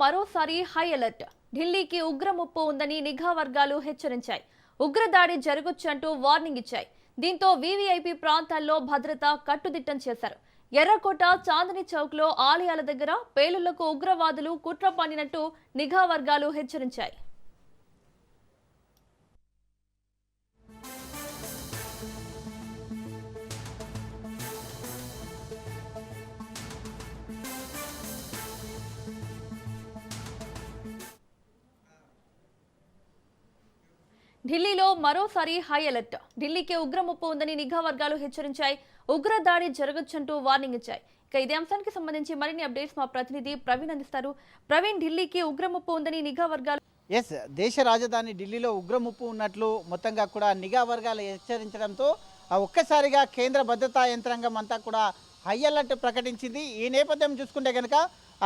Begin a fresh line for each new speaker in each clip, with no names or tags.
మరోసారి high alert. ఢిల్లీకి ఉగ్ర ముప్పు ఉందని నిఘా వర్గాలు హెచ్చరించాయి. ఉగ్రదాడి జరగొచ్చంటూ వార్నింగ్ ఇచ్చాయి. దీంతో వీవీఐపీ ప్రాంతాల్లో భద్రత కట్టుదిట్టం చేశారు. ఎర్రకోట, చాందనీ చౌక్ లో ఆలయాల దగ్గర పేలుళ్లకు ఉగ్రవాదులు కుట్ర పన్నినట్టు నిఘా వర్గాలు హెచ్చరించాయి. ఢిల్లీలో మరోసారి హై అలర్ట్. ఢిల్లీకి ఉగ్ర ముప్పు ఉందని నిఘా వర్గాలు హెచ్చరించాయి. ఉగ్ర దాడి జరగొచ్చంటూ వార్నింగ్ ఇచ్చాయి. ఇక ఇదే అంశానికి సంబంధించి మరిన్ని అప్డేట్స్ మా ప్రతినిధి ప్రవీణ్ అందిస్తారు. ప్రవీణ్, ఢిల్లీకి ఉగ్ర ముప్పు ఉందని నిఘా వర్గాలు
దేశ రాజధాని ఢిల్లీలో ఉగ్రముప్పు ఉన్నట్లు మొత్తంగా కూడా నిఘా వర్గాలు హెచ్చరించడంతో ఒక్కసారిగా కేంద్ర భద్రతా యంత్రాంగం అంతా కూడా హై అలర్ట్ ప్రకటించింది. ఈ నేపథ్యం చూసుకుంటే కనుక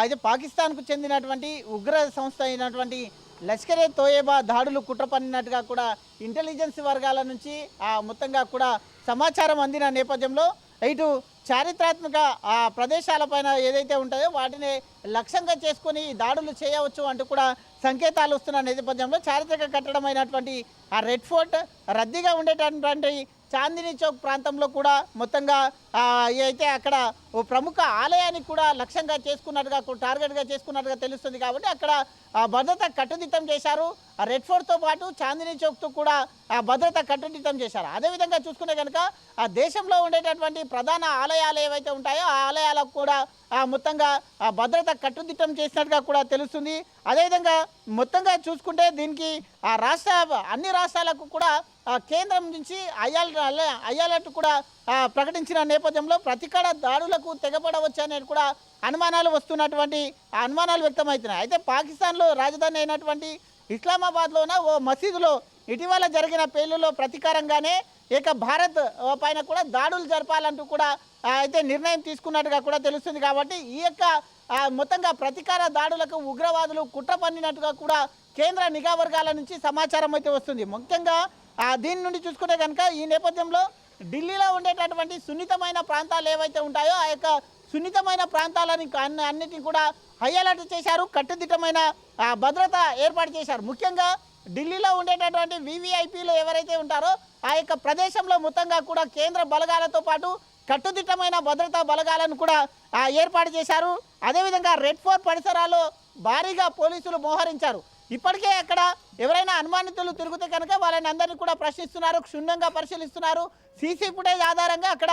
అయితే పాకిస్తాన్కు చెందినటువంటి ఉగ్ర సంస్థ అయినటువంటి లష్కరే తోయేబా దాడులు కుట్ర పన్నినట్టుగా కూడా ఇంటెలిజెన్స్ వర్గాల నుంచి మొత్తంగా కూడా సమాచారం అందిన నేపథ్యంలో ఇటు చారిత్రాత్మక ప్రదేశాలపైన ఏదైతే ఉంటాయో వాటిని లక్ష్యంగా చేసుకొని దాడులు చేయవచ్చు అంటూ కూడా సంకేతాలు వస్తున్న నేపథ్యంలో చారిత్రక కట్టడమైనటువంటి ఆ రెడ్ ఫోర్ట్, రద్దీగా ఉండేటటువంటి చాందినీ చౌక్ ప్రాంతంలో కూడా మొత్తంగా అయితే అక్కడ ఓ ప్రముఖ ఆలయాన్ని కూడా లక్ష్యంగా చేసుకున్నట్టుగా టార్గెట్గా చేసుకున్నట్టుగా తెలుస్తుంది. కాబట్టి అక్కడ భద్రత కట్టుదిట్టం చేశారు. రెడ్ ఫోర్ట్తో పాటు చాందినీ చౌక్తో కూడా భద్రత కట్టుదిట్టం చేశారు. అదేవిధంగా చూసుకుంటే కనుక ఆ దేశంలో ఉండేటటువంటి ప్రధాన ఆలయాలు ఏవైతే ఉంటాయో ఆ ఆలయాలకు కూడా మొత్తంగా భద్రత కట్టుదిట్టం చేసినట్టుగా కూడా తెలుస్తుంది. అదేవిధంగా మొత్తంగా చూసుకుంటే దీనికి అన్ని రాష్ట్రాలకు కూడా కేంద్రం నుంచి అయ్యాలట్టు కూడా ప్రకటించిన నేపథ్యంలో ప్రతికడ దాడులకు తెగపడవచ్చు అనేది కూడా అనుమానాలు వ్యక్తమవుతున్నాయి. అయితే పాకిస్తాన్లో రాజధాని అయినటువంటి ఇస్లామాబాద్లోన ఓ మసీదులో ఇటీవల జరిగిన పేలుల్లో ప్రతీకారంగానే భారత్ పైన కూడా దాడులు జరపాలంటూ కూడా అయితే నిర్ణయం తీసుకున్నట్టుగా కూడా తెలుస్తుంది. కాబట్టి ఈ మొత్తంగా ప్రతీకార దాడులకు ఉగ్రవాదులు కుట్ర పన్నినట్టుగా కూడా కేంద్ర నిఘా వర్గాల నుంచి సమాచారం అయితే వస్తుంది. ముఖ్యంగా దీని నుండి చూసుకుంటే కనుక ఈ నేపథ్యంలో ఢిల్లీలో ఉండేటటువంటి సున్నితమైన ప్రాంతాలు ఏవైతే ఉంటాయో ఆ సున్నితమైన ప్రాంతాలని అన్నిటిని కూడా హై అలర్ట్ చేశారు. కట్టుదిట్టమైన భద్రత ఏర్పాటు చేశారు. ముఖ్యంగా ఢిల్లీలో ఉండేటటువంటి వీవీఐపీలు ఎవరైతే ఉంటారో ఆ ప్రదేశంలో మొత్తంగా కూడా కేంద్ర బలగాలతో పాటు కట్టుదిట్టమైన భద్రతా బలగాలను కూడా ఏర్పాటు చేశారు. అదేవిధంగా రెడ్ ఫోర్ట్ పరిసరాల్లో భారీగా పోలీసులు మోహరించారు. ఇప్పటికే అక్కడ ఎవరైనా అనుమానితులు తిరుగుతే కనుక వాళ్ళని అందరినీ కూడా ప్రశ్నిస్తున్నారు, క్షుణ్ణంగా పరిశీలిస్తున్నారు. సీసీ ఫుటేజ్ ఆధారంగా అక్కడ